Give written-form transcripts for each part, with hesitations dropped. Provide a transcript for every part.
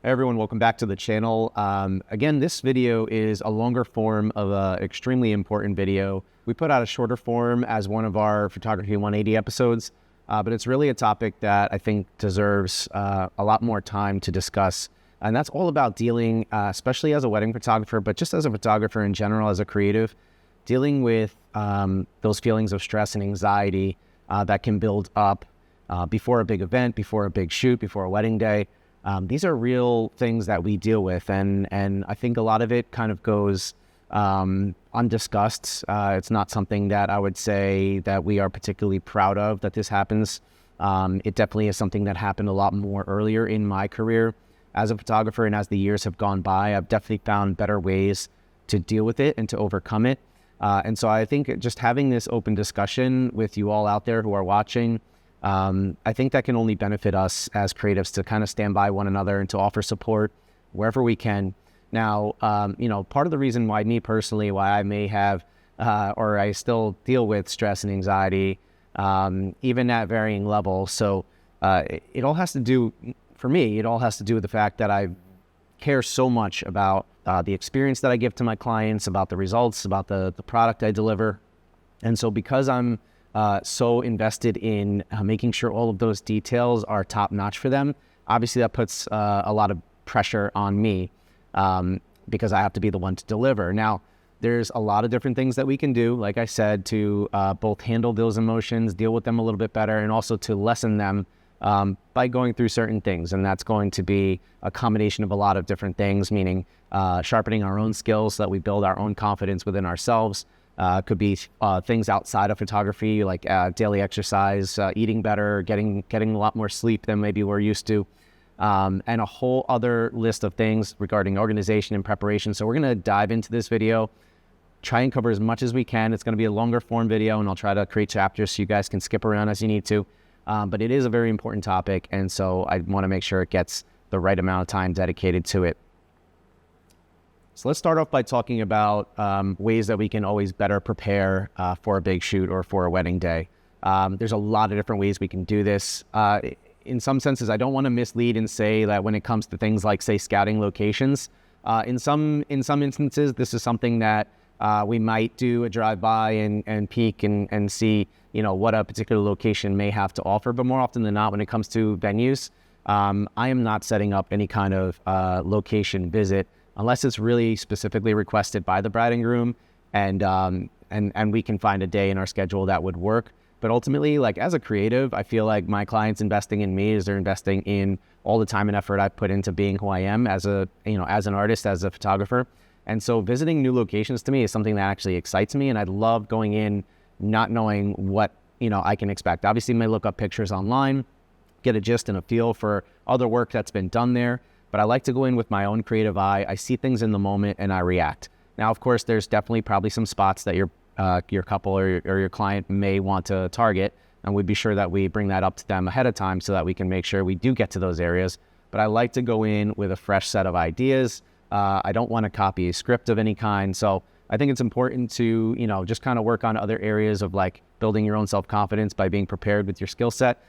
Hey everyone, welcome back to the channel. Again, this video is a longer form of an extremely important video. We put out a shorter form as one of our Photography 180 episodes, but it's really a topic that I think deserves a lot more time to discuss. And that's all about dealing, especially as a wedding photographer, but just as a photographer in general, as a creative, dealing with those feelings of stress and anxiety that can build up before a big event, before a big shoot, before a wedding day. These are real things that we deal with, and I think a lot of it kind of goes undiscussed. It's not something that I would say that we are particularly proud of that this happens. It definitely is something that happened a lot more earlier in my career as a photographer, and as the years have gone by, I've definitely found better ways to deal with it and to overcome it. And so I think just having this open discussion with you all out there who are watching, I think that can only benefit us as creatives to kind of stand by one another and to offer support wherever we can. Now, part of the reason why me personally, why I may have, or I still deal with stress and anxiety, even at varying levels. So it all has to do, for me, it all has to do with the fact that I care so much about the experience that I give to my clients, about the results, about the product I deliver. And so because I'm so invested in making sure all of those details are top notch for them, obviously that puts a lot of pressure on me because I have to be the one to deliver. Now, there's a lot of different things that we can do, like I said, to both handle those emotions, deal with them a little bit better, and also to lessen them by going through certain things. And that's going to be a combination of a lot of different things, meaning sharpening our own skills so that we build our own confidence within ourselves. Could be things outside of photography, like daily exercise, eating better, getting a lot more sleep than maybe we're used to, and a whole other list of things regarding organization and preparation. So we're going to dive into this video, try and cover as much as we can. It's going to be a longer form video, and I'll try to create chapters so you guys can skip around as you need to. But it is a very important topic, and so I want to make sure it gets the right amount of time dedicated to it. So let's start off by talking about ways that we can always better prepare for a big shoot or for a wedding day. There's a lot of different ways we can do this. In some senses, I don't want to mislead and say that when it comes to things like, say, scouting locations, in some instances, this is something that we might do a drive-by and peek and see, what a particular location may have to offer. But more often than not, when it comes to venues, I am not setting up any kind of location visit unless it's really specifically requested by the bride and groom, and we can find a day in our schedule that would work. But ultimately, like as a creative, I feel like my clients investing in me is they're investing in all the time and effort I put into being who I am as an artist, as a photographer. And so visiting new locations to me is something that actually excites me, and I love going in not knowing what I can expect. Obviously, you may look up pictures online, get a gist and a feel for other work that's been done there. But I like to go in with my own creative eye. I see things in the moment and I react. Now, of course, there's definitely probably some spots that your couple or your client may want to target, and we'd be sure that we bring that up to them ahead of time so that we can make sure we do get to those areas. But I like to go in with a fresh set of ideas. I don't want to copy a script of any kind. So I think it's important to, just kind of work on other areas of like building your own self-confidence by being prepared with your skill set.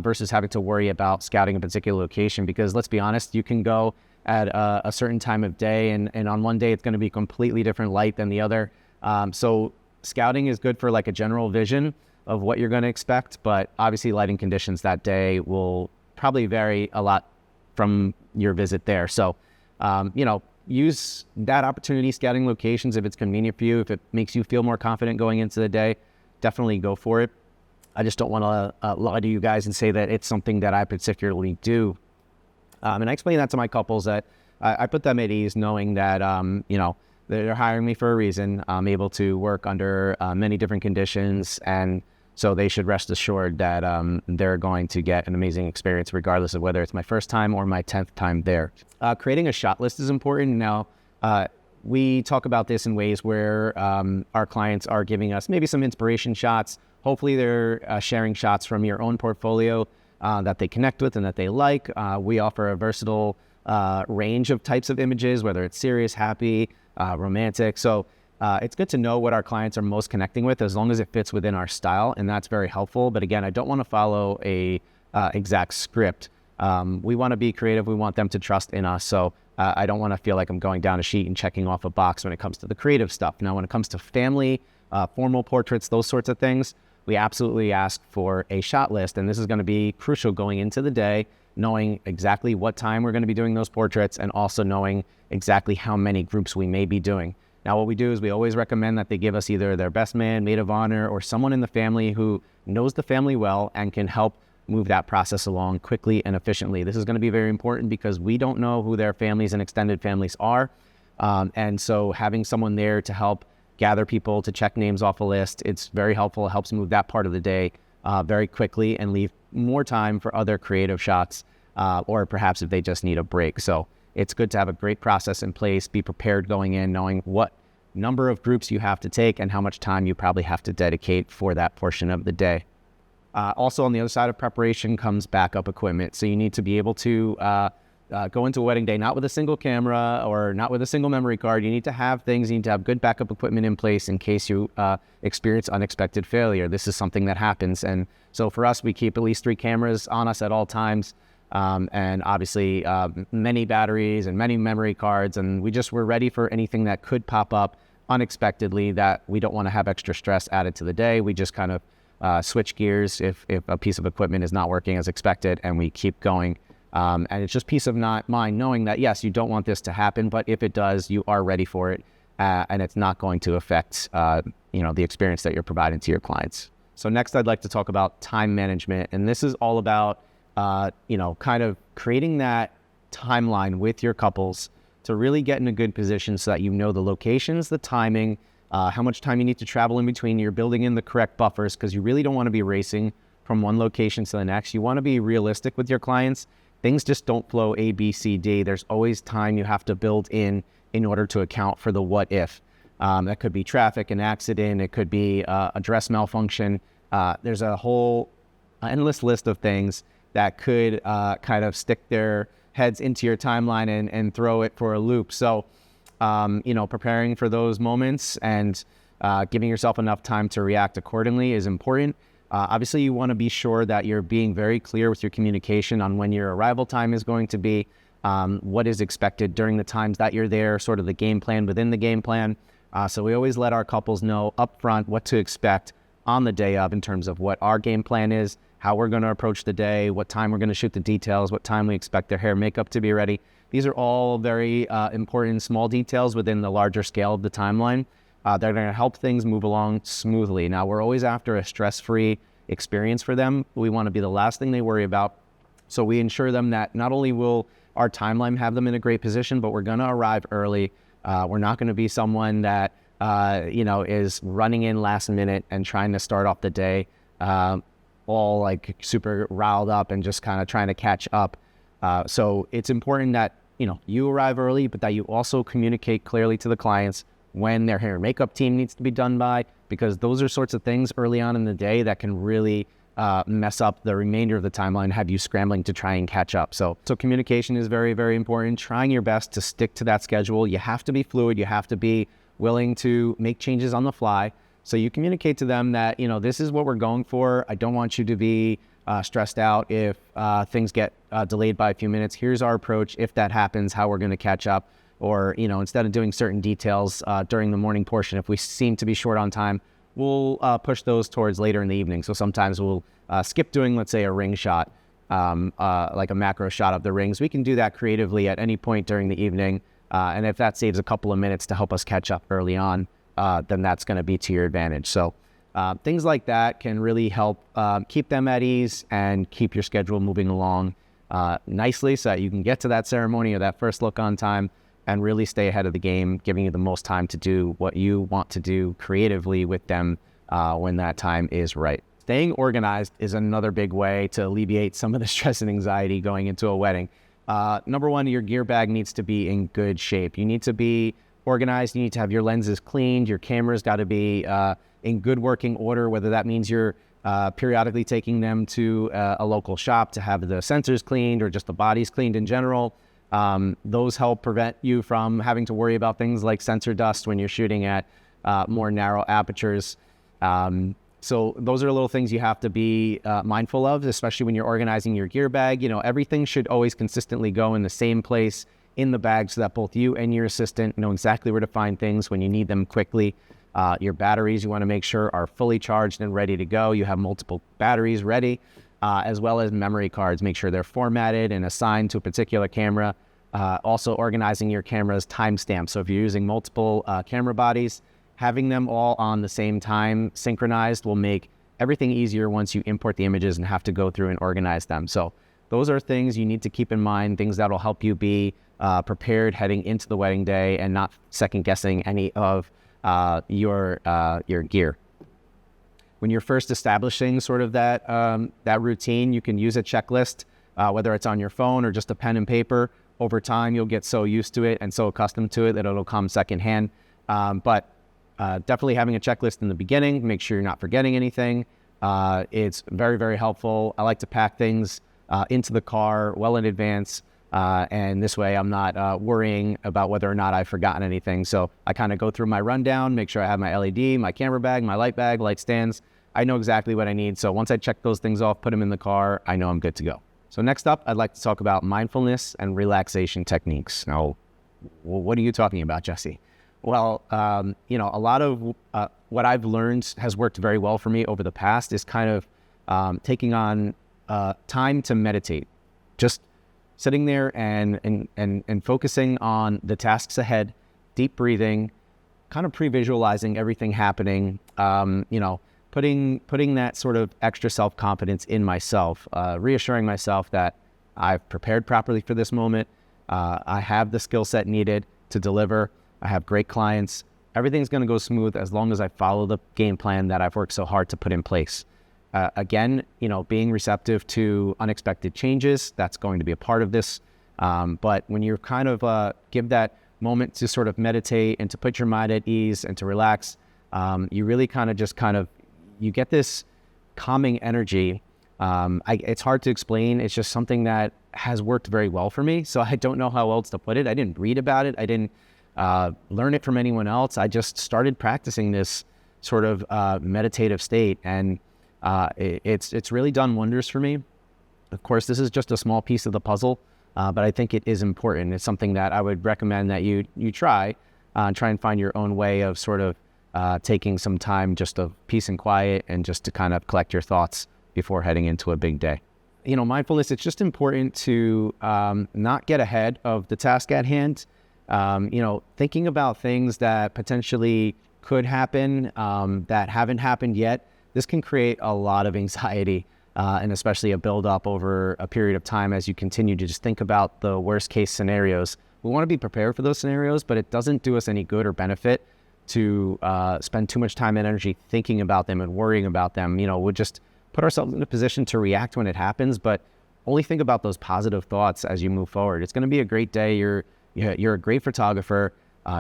Versus having to worry about scouting a particular location, because let's be honest, you can go at a certain time of day and on one day it's going to be completely different light than the other. So scouting is good for like a general vision of what you're going to expect, but obviously lighting conditions that day will probably vary a lot from your visit there. So, use that opportunity, scouting locations, if it's convenient for you, if it makes you feel more confident going into the day, definitely go for it. I just don't want to lie to you guys and say that it's something that I particularly do. And I explain that to my couples, that I put them at ease knowing that, they're hiring me for a reason. I'm able to work under many different conditions. And so they should rest assured that they're going to get an amazing experience regardless of whether it's my first time or my 10th time there. Creating a shot list is important. Now, we talk about this in ways where our clients are giving us maybe some inspiration shots. Hopefully they're sharing shots from your own portfolio that they connect with and that they like. We offer a versatile range of types of images, whether it's serious, happy, romantic. So it's good to know what our clients are most connecting with as long as it fits within our style, and that's very helpful. But again, I don't want to follow a exact script. We want to be creative. We want them to trust in us. So I don't want to feel like I'm going down a sheet and checking off a box when it comes to the creative stuff. Now, when it comes to family, formal portraits, those sorts of things, we absolutely ask for a shot list. And this is going to be crucial going into the day, knowing exactly what time we're going to be doing those portraits and also knowing exactly how many groups we may be doing. Now, what we do is we always recommend that they give us either their best man, maid of honor, or someone in the family who knows the family well and can help move that process along quickly and efficiently. This is going to be very important because we don't know who their families and extended families are. And so having someone there to help gather people, to check names off a list, it's very helpful. It helps move that part of the day very quickly and leave more time for other creative shots or perhaps if they just need a break. So it's good to have a great process in place, be prepared going in, knowing what number of groups you have to take and how much time you probably have to dedicate for that portion of the day. Also, on the other side of preparation comes backup equipment. So you need to be able to go into a wedding day not with a single camera or not with a single memory card. You need to have things. You need to have good backup equipment in place in case you experience unexpected failure. This is something that happens. And so for us, we keep at least 3 cameras on us at all times. And obviously many batteries and many memory cards. And we're ready for anything that could pop up unexpectedly that we don't want to have extra stress added to the day. We just kind of switch gears if a piece of equipment is not working as expected, and we keep going. And it's just peace of mind knowing that, yes, you don't want this to happen, but if it does, you are ready for it, and it's not going to affect the experience that you're providing to your clients. So next, I'd like to talk about time management, and this is all about kind of creating that timeline with your couples to really get in a good position so that you know the locations, the timing, how much time you need to travel in between. You're building in the correct buffers because you really don't want to be racing from one location to the next. You want to be realistic with your clients. Things just don't flow A, B, C, D. There's always time you have to build in order to account for the what if. That could be traffic, an accident. It could be a dress malfunction. There's a whole endless list of things that could kind of stick their heads into your timeline and throw it for a loop. So preparing for those moments and giving yourself enough time to react accordingly is important. Obviously, you want to be sure that you're being very clear with your communication on when your arrival time is going to be, what is expected during the times that you're there, sort of the game plan within the game plan. So we always let our couples know upfront what to expect on the day of in terms of what our game plan is, how we're going to approach the day, what time we're going to shoot the details, what time we expect their hair and makeup to be ready. These are all very important small details within the larger scale of the timeline. They're going to help things move along smoothly. Now, we're always after a stress-free experience for them. We want to be the last thing they worry about. So we ensure them that not only will our timeline have them in a great position, but we're going to arrive early. We're not going to be someone that, is running in last minute and trying to start off the day all like super riled up and just kind of trying to catch up. So it's important that, you arrive early, but that you also communicate clearly to the clients when their hair and makeup team needs to be done by, because those are sorts of things early on in the day that can really mess up the remainder of the timeline, have you scrambling to try and catch up. So communication is very, very important. Trying your best to stick to that schedule. You have to be fluid. You have to be willing to make changes on the fly. So you communicate to them that, this is what we're going for. I don't want you to be stressed out if things get delayed by a few minutes. Here's our approach. If that happens, how we're going to catch up. Or, instead of doing certain details during the morning portion, if we seem to be short on time, we'll push those towards later in the evening. So sometimes we'll skip doing, let's say, a ring shot, like a macro shot of the rings. We can do that creatively at any point during the evening. And if that saves a couple of minutes to help us catch up early on, then that's going to be to your advantage. So things like that can really help keep them at ease and keep your schedule moving along nicely so that you can get to that ceremony or that first look on time and really stay ahead of the game, giving you the most time to do what you want to do creatively with them when that time is right. Staying organized is another big way to alleviate some of the stress and anxiety going into a wedding. Number one, your gear bag needs to be in good shape. You need to be organized. You need to have your lenses cleaned. Your camera's got to be in good working order, whether that means you're periodically taking them to a local shop to have the sensors cleaned or just the bodies cleaned in general. Those help prevent you from having to worry about things like sensor dust when you're shooting at more narrow apertures. So those are little things you have to be mindful of, especially when you're organizing your gear bag. Everything should always consistently go in the same place in the bag so that both you and your assistant know exactly where to find things when you need them quickly. Your batteries, you want to make sure are fully charged and ready to go. You have multiple batteries ready, as well as memory cards. Make sure they're formatted and assigned to a particular camera. Also organizing your camera's timestamp. So if you're using multiple camera bodies, having them all on the same time synchronized will make everything easier once you import the images and have to go through and organize them. So those are things you need to keep in mind, things that will help you be prepared heading into the wedding day and not second guessing any of your gear. When you're first establishing sort of that routine, you can use a checklist, whether it's on your phone or just a pen and paper. Over time, you'll get so used to it and so accustomed to it that it'll come secondhand. But definitely having a checklist in the beginning, make sure you're not forgetting anything. It's very, very helpful. I like to pack things into the car well in advance. And this way I'm not worrying about whether or not I've forgotten anything. So I kind of go through my rundown, make sure I have my LED, my camera bag, my light bag, light stands. I know exactly what I need. So once I check those things off, put them in the car, I know I'm good to go. So next up, I'd like to talk about mindfulness and relaxation techniques. Now, what are you talking about, Jesse? Well, a lot of what I've learned has worked very well for me over the past is kind of taking on time to meditate. Just sitting there and focusing on the tasks ahead, deep breathing, kind of pre-visualizing everything happening, putting that sort of extra self-confidence in myself, reassuring myself that I've prepared properly for this moment. I have the skill set needed to deliver. I have great clients. Everything's going to go smooth as long as I follow the game plan that I've worked so hard to put in place. Again, being receptive to unexpected changes, that's going to be a part of this. But when you kind of give that moment to sort of meditate and to put your mind at ease and to relax, you really you get this calming energy. It's hard to explain. It's just something that has worked very well for me. So I don't know how else to put it. I didn't read about it. I didn't learn it from anyone else. I just started practicing this sort of meditative state, and it's really done wonders for me. Of course, this is just a small piece of the puzzle, but I think it is important. It's something that I would recommend that you try and find your own way of sort of taking some time just of peace and quiet and just to kind of collect your thoughts before heading into a big day. Mindfulness, it's just important to not get ahead of the task at hand. Thinking about things that potentially could happen that haven't happened yet, this can create a lot of anxiety and especially a buildup over a period of time as you continue to just think about the worst case scenarios. We want to be prepared for those scenarios, but it doesn't do us any good or benefit to spend too much time and energy thinking about them and worrying about them. We'll just put ourselves in a position to react when it happens, but only think about those positive thoughts as you move forward. It's going to be a great day. You're a great photographer.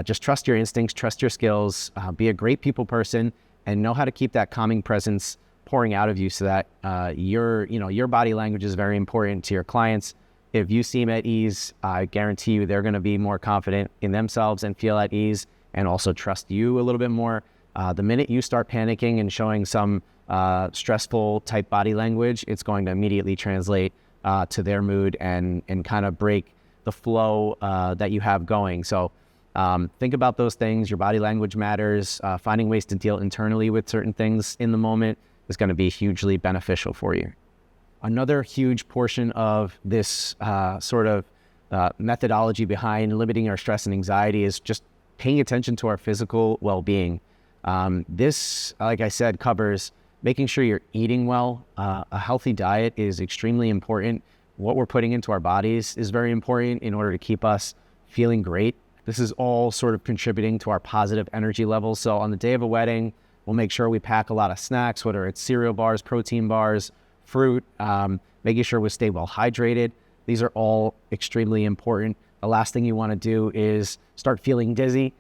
Just trust your instincts, trust your skills, be a great people person, and know how to keep that calming presence pouring out of you so that your body language is very important to your clients. If you seem at ease, I guarantee you they're going to be more confident in themselves and feel at ease and also trust you a little bit more. The minute you start panicking and showing some stressful type body language, it's going to immediately translate to their mood and kind of break the flow that you have going. So think about those things. Your body language matters. Finding ways to deal internally with certain things in the moment is going to be hugely beneficial for you. Another huge portion of this sort of methodology behind limiting our stress and anxiety is just paying attention to our physical well-being. This, like I said, covers making sure you're eating well. A healthy diet is extremely important. What we're putting into our bodies is very important in order to keep us feeling great. This is all sort of contributing to our positive energy levels. So on the day of a wedding, we'll make sure we pack a lot of snacks, whether it's cereal bars, protein bars, fruit, making sure we stay well hydrated. These are all extremely important. The last thing you want to do is start feeling dizzy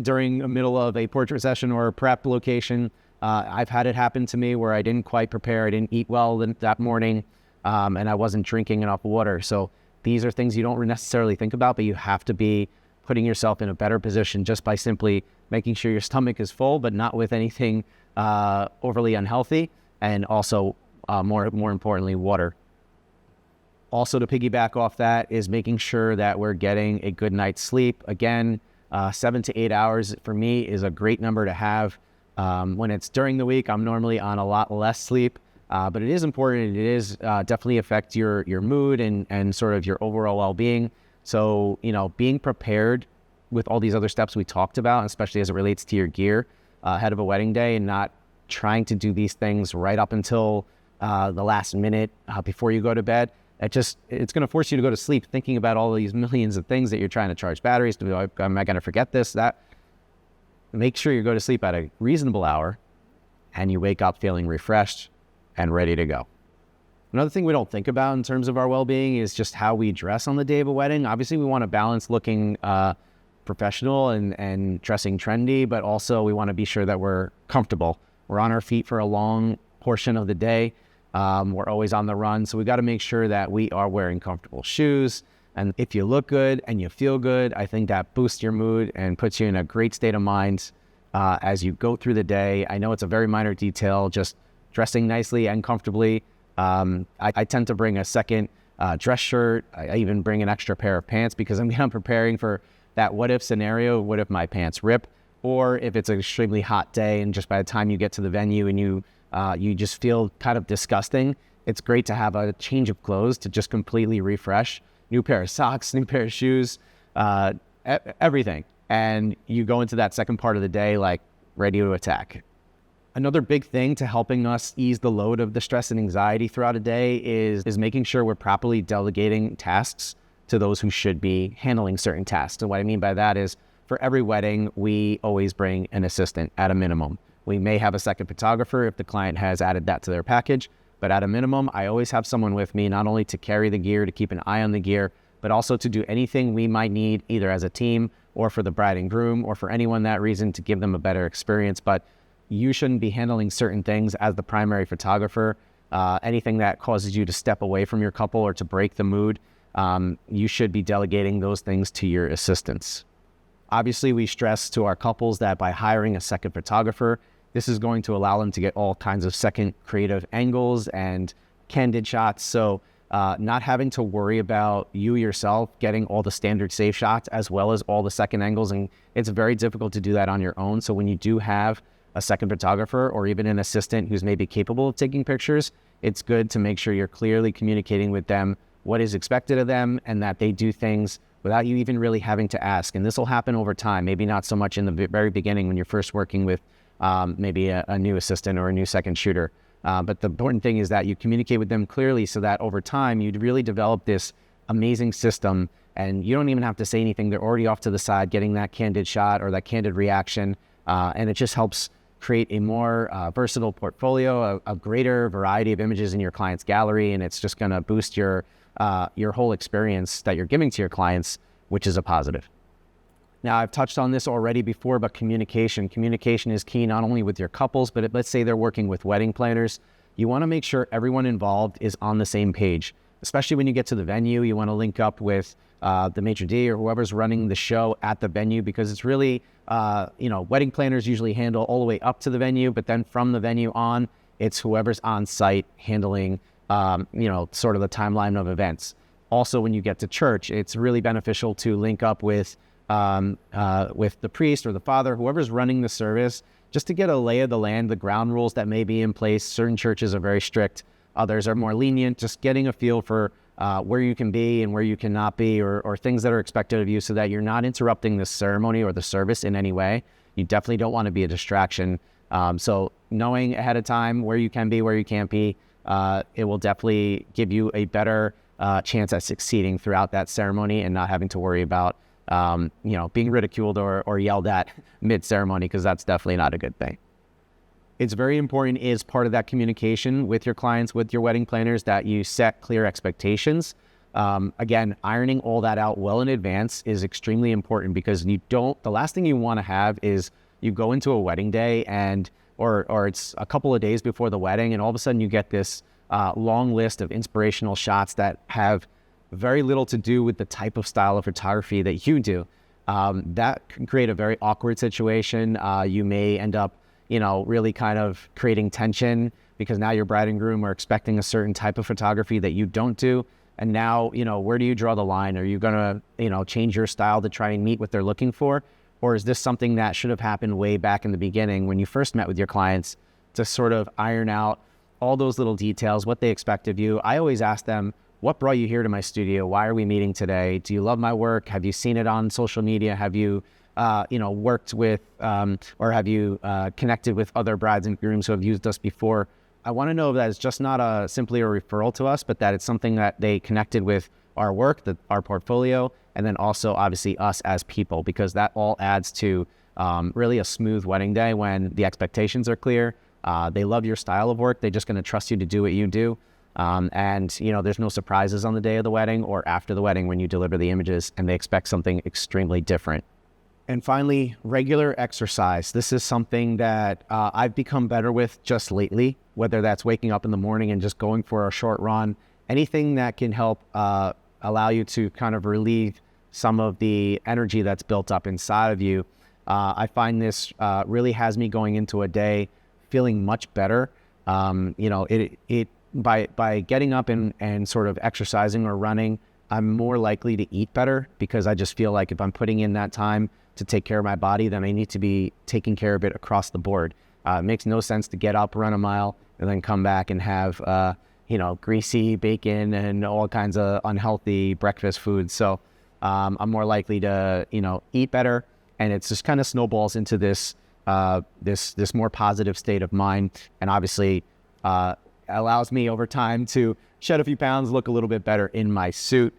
during the middle of a portrait session or a prep location. I've had it happen to me where I didn't quite prepare. I didn't eat well that morning, and I wasn't drinking enough water. So these are things you don't necessarily think about, but you have to be putting yourself in a better position just by simply making sure your stomach is full, but not with anything overly unhealthy, and also more importantly, water. Also, to piggyback off that is making sure that we're getting a good night's sleep. Again, 7 to 8 hours for me is a great number to have. When it's during the week, I'm normally on a lot less sleep, but it is important. It is definitely affect your mood and sort of your overall well-being. So, being prepared with all these other steps we talked about, especially as it relates to your gear ahead of a wedding day, and not trying to do these things right up until the last minute before you go to bed. It's going to force you to go to sleep thinking about all these millions of things that you're trying to charge batteries to be like, am I going to forget this, that? Make sure you go to sleep at a reasonable hour and you wake up feeling refreshed and ready to go. Another thing we don't think about in terms of our well-being is just how we dress on the day of a wedding. Obviously, we want to balance looking professional and dressing trendy, but also we want to be sure that we're comfortable. We're on our feet for a long portion of the day. We're always on the run, so we got to make sure that we are wearing comfortable shoes. And if you look good and you feel good, I think that boosts your mood and puts you in a great state of mind as you go through the day. I know it's a very minor detail, just dressing nicely and comfortably. I tend to bring a second dress shirt. I even bring an extra pair of pants because I'm preparing for that what if scenario. What if my pants rip? Or if it's an extremely hot day and just by the time you get to the venue and you just feel kind of disgusting, it's great to have a change of clothes to just completely refresh. New pair of socks, new pair of shoes, everything. And you go into that second part of the day like ready to attack. Another big thing to helping us ease the load of the stress and anxiety throughout a day is making sure we're properly delegating tasks to those who should be handling certain tasks. And what I mean by that is for every wedding, we always bring an assistant at a minimum. We may have a second photographer if the client has added that to their package, but at a minimum, I always have someone with me, not only to carry the gear, to keep an eye on the gear, but also to do anything we might need either as a team or for the bride and groom or for anyone that reason to give them a better experience. But you shouldn't be handling certain things as the primary photographer. Anything that causes you to step away from your couple or to break the mood, you should be delegating those things to your assistants. Obviously, we stress to our couples that by hiring a second photographer, this is going to allow them to get all kinds of second creative angles and candid shots. So not having to worry about you yourself getting all the standard safe shots as well as all the second angles. And it's very difficult to do that on your own. So when you do have a second photographer or even an assistant who's maybe capable of taking pictures, it's good to make sure you're clearly communicating with them what is expected of them and that they do things without you even really having to ask. And this will happen over time, maybe not so much in the very beginning when you're first working with maybe a new assistant or a new second shooter. But the important thing is that you communicate with them clearly so that over time you'd really develop this amazing system and you don't even have to say anything. They're already off to the side getting that candid shot or that candid reaction. And it just helps create a more versatile portfolio, a greater variety of images in your client's gallery. And it's just going to boost your whole experience that you're giving to your clients, which is a positive. Now, I've touched on this already before, but communication. Communication is key not only with your couples, but let's say they're working with wedding planners. You want to make sure everyone involved is on the same page, especially when you get to the venue. You want to link up with the maitre d' or whoever's running the show at the venue because it's really, wedding planners usually handle all the way up to the venue, but then from the venue on, it's whoever's on site handling, sort of the timeline of events. Also, when you get to church, it's really beneficial to link up with the priest or the father, whoever's running the service, just to get a lay of the land, the ground rules that may be in place. Certain churches are very strict, others are more lenient, just getting a feel for where you can be and where you cannot be or things that are expected of you so that you're not interrupting the ceremony or the service in any way. You definitely don't want to be a distraction. So knowing ahead of time where you can be, where you can't be, it will definitely give you a better chance at succeeding throughout that ceremony and not having to worry about being ridiculed or yelled at mid-ceremony, because that's definitely not a good thing. It's very important as part of that communication with your clients, with your wedding planners, that you set clear expectations. Again, ironing all that out well in advance is extremely important because the last thing you want to have is you go into a wedding day or it's a couple of days before the wedding and all of a sudden you get this long list of inspirational shots that have very little to do with the type of style of photography that you do. that can create a very awkward situation. You may end up, really kind of creating tension because now your bride and groom are expecting a certain type of photography that you don't do. And now, where do you draw the line? Are you going to, change your style to try and meet what they're looking for? Or is this something that should have happened way back in the beginning when you first met with your clients to sort of iron out all those little details, what they expect of you? I always ask them, what brought you here to my studio? Why are we meeting today? Do you love my work? Have you seen it on social media? Have you, worked with, or have you connected with other brides and grooms who have used us before? I want to know that it's just not simply a referral to us, but that it's something that they connected with our work, our portfolio, and then also obviously us as people, because that all adds to really a smooth wedding day when the expectations are clear. They love your style of work. They're just going to trust you to do what you do. And there's no surprises on the day of the wedding or after the wedding when you deliver the images, and they expect something extremely different. And finally, regular exercise. This is something that I've become better with just lately, whether that's waking up in the morning and just going for a short run, anything that can help allow you to kind of relieve some of the energy that's built up inside of you. I find this really has me going into a day feeling much better. By getting up and sort of exercising or running, I'm more likely to eat better, because I just feel like if I'm putting in that time to take care of my body, then I need to be taking care of it across the board. It makes no sense to get up, run a mile, and then come back and have, greasy bacon and all kinds of unhealthy breakfast foods. So I'm more likely to, eat better, and it's just kind of snowballs into this more positive state of mind, and obviously allows me over time to shed a few pounds, look a little bit better in my suit,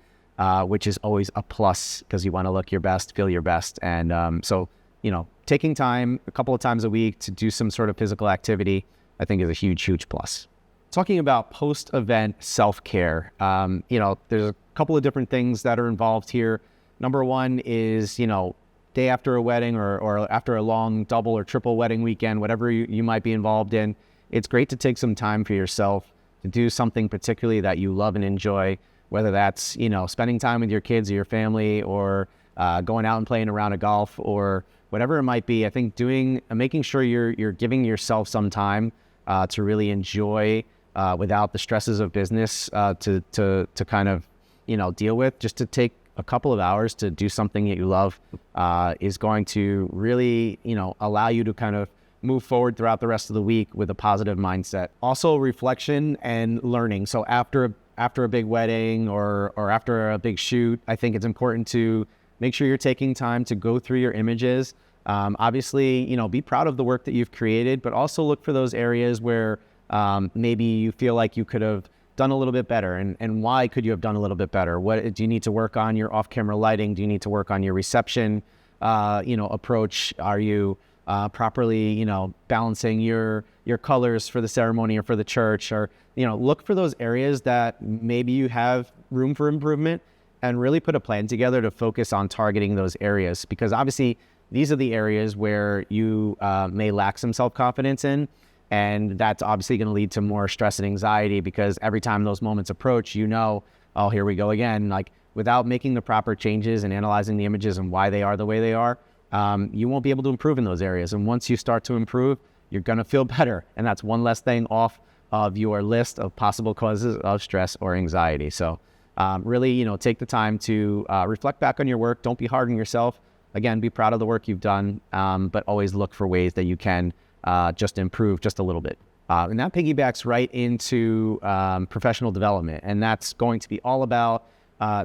which is always a plus because you want to look your best, feel your best. And so taking time a couple of times a week to do some sort of physical activity, I think is a huge, huge plus. Talking about post-event self-care, there's a couple of different things that are involved here. Number one is, day after a wedding or after a long double or triple wedding weekend, whatever you might be involved in, it's great to take some time for yourself to do something particularly that you love and enjoy, whether that's, spending time with your kids or your family, or going out and playing a round of golf, or whatever it might be. I think making sure you're giving yourself some time to really enjoy without the stresses of business to kind of, deal with. Just to take a couple of hours to do something that you love is going to really, allow you to kind of move forward throughout the rest of the week with a positive mindset. Also, reflection and learning. So after a big wedding or after a big shoot, I think it's important to make sure you're taking time to go through your images. Obviously, be proud of the work that you've created, but also look for those areas where maybe you feel like you could have done a little bit better, and why could you have done a little bit better? What do you need to work on? Your off-camera lighting? Do you need to work on your reception approach? Are you properly balancing your colors for the ceremony or for the church? Or look for those areas that maybe you have room for improvement, and really put a plan together to focus on targeting those areas, because obviously these are the areas where you may lack some self-confidence in. And that's obviously going to lead to more stress and anxiety, because every time those moments approach, oh, here we go again. Like, without making the proper changes and analyzing the images and why they are the way they are, you won't be able to improve in those areas. And once you start to improve, you're going to feel better. And that's one less thing off of your list of possible causes of stress or anxiety. So really, take the time to reflect back on your work. Don't be hard on yourself. Again, be proud of the work you've done, but always look for ways that you can just improve just a little bit. And that piggybacks right into professional development. And that's going to be all about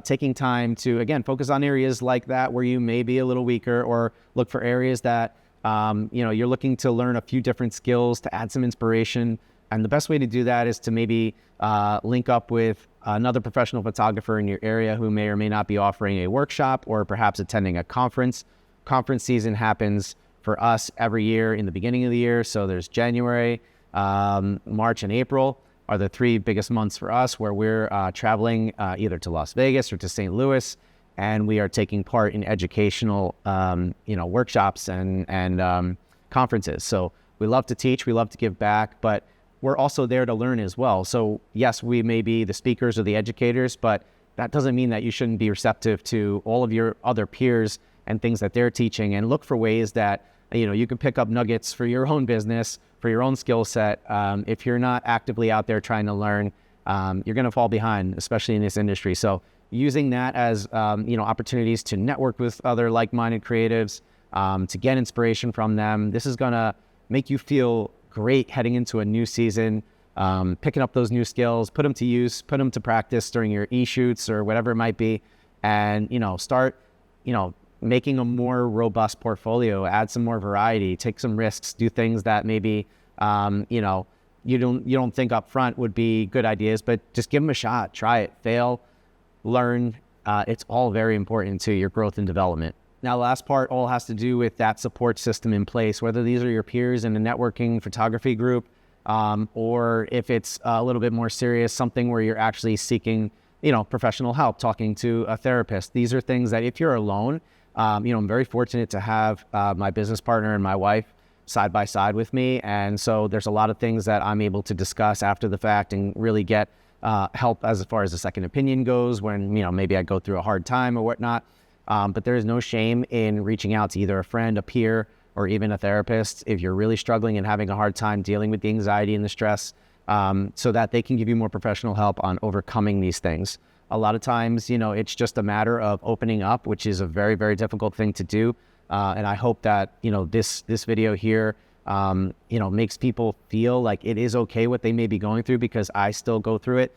taking time to, again, focus on areas like that where you may be a little weaker, or look for areas that, you're looking to learn a few different skills to add some inspiration. And the best way to do that is to maybe link up with another professional photographer in your area who may or may not be offering a workshop, or perhaps attending a conference. Conference season happens for us every year in the beginning of the year. So there's January, March, and April are the three biggest months for us, where we're traveling either to Las Vegas or to St. Louis, and we are taking part in educational, workshops and conferences. So we love to teach, we love to give back, but we're also there to learn as well. So yes, we may be the speakers or the educators, but that doesn't mean that you shouldn't be receptive to all of your other peers and things that they're teaching, and look for ways that, you can pick up nuggets for your own business, for your own skill set. If you're not actively out there trying to learn, you're going to fall behind, especially in this industry. So using that as, opportunities to network with other like-minded creatives, to get inspiration from them. This is going to make you feel great heading into a new season, picking up those new skills, put them to use, put them to practice during your e-shoots or whatever it might be, and, start, making a more robust portfolio, add some more variety, take some risks, do things that maybe, you don't think up front would be good ideas, but just give them a shot, try it, fail, learn. It's all very important to your growth and development. Now, the last part all has to do with that support system in place, whether these are your peers in a networking photography group, or if it's a little bit more serious, something where you're actually seeking, professional help, talking to a therapist. These are things that if you're alone, I'm very fortunate to have my business partner and my wife side by side with me. And so there's a lot of things that I'm able to discuss after the fact and really get help as far as a second opinion goes when, maybe I go through a hard time or whatnot. But there is no shame in reaching out to either a friend, a peer, or even a therapist if you're really struggling and having a hard time dealing with the anxiety and the stress, so that they can give you more professional help on overcoming these things. A lot of times, it's just a matter of opening up, which is a very, very difficult thing to do. And I hope that, this video here, makes people feel like it is okay what they may be going through, because I still go through it,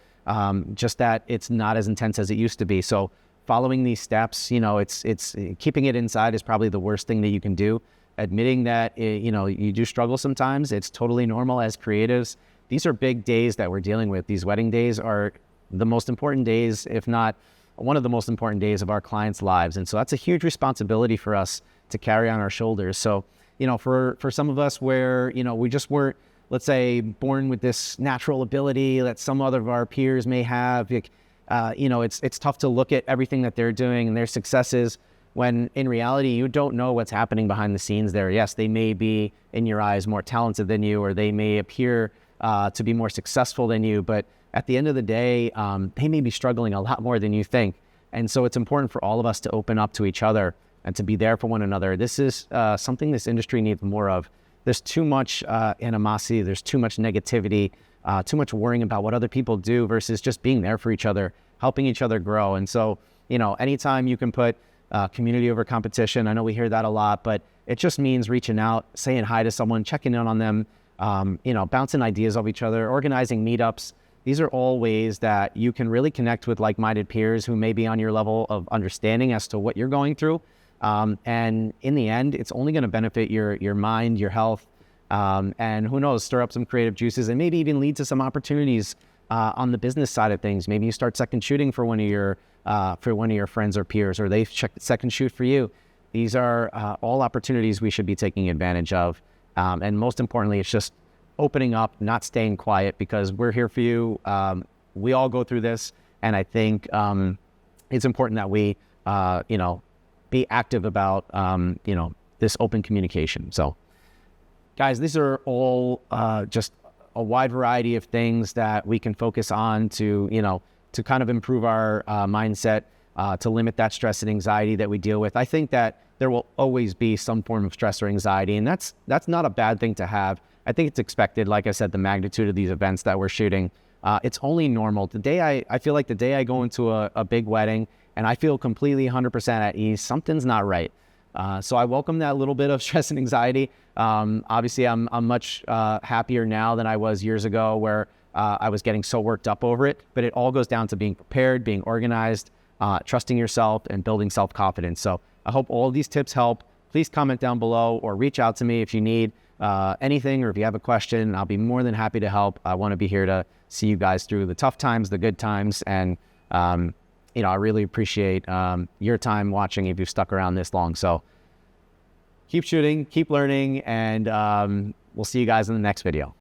just that it's not as intense as it used to be. So following these steps, it's keeping it inside is probably the worst thing that you can do. Admitting that, you do struggle sometimes. It's totally normal as creatives. These are big days that we're dealing with. These wedding days are the most important days, if not one of the most important days of our clients' lives. And so that's a huge responsibility for us to carry on our shoulders. So, for some of us where, we just weren't, let's say, born with this natural ability that some other of our peers may have, it's tough to look at everything that they're doing and their successes when in reality, you don't know what's happening behind the scenes there. Yes, they may be, in your eyes, more talented than you, or they may appear to be more successful than you, but at the end of the day, they may be struggling a lot more than you think. And so it's important for all of us to open up to each other and to be there for one another. This is something this industry needs more of. There's too much animosity, there's too much negativity, too much worrying about what other people do versus just being there for each other, helping each other grow. And so, anytime you can put community over competition, I know we hear that a lot, but it just means reaching out, saying hi to someone, checking in on them, bouncing ideas off each other, organizing meetups. These are all ways that you can really connect with like-minded peers who may be on your level of understanding as to what you're going through. And in the end, it's only going to benefit your mind, your health, and who knows, stir up some creative juices and maybe even lead to some opportunities on the business side of things. Maybe you start second shooting for one of your friends or peers, or they second shoot for you. These are all opportunities we should be taking advantage of. And most importantly, it's just opening up, not staying quiet, because we're here for you. We all go through this. And I think it's important that we, be active about, this open communication. So guys, these are all just a wide variety of things that we can focus on to kind of improve our mindset, to limit that stress and anxiety that we deal with. I think that there will always be some form of stress or anxiety, and that's not a bad thing to have. I think it's expected. Like I said, the magnitude of these events that we're shooting, it's only normal. I feel like the day I go into a big wedding and I feel completely 100% at ease, something's not right. So I welcome that little bit of stress and anxiety. Obviously, I'm much happier now than I was years ago, where I was getting so worked up over it. But it all goes down to being prepared, being organized, trusting yourself, and building self-confidence. So I hope all of these tips help. Please comment down below or reach out to me if you need anything, or if you have a question. I'll be more than happy to help. I want to be here to see you guys through the tough times, the good times, and I really appreciate your time watching if you've stuck around this long. So keep shooting, keep learning, and we'll see you guys in the next video.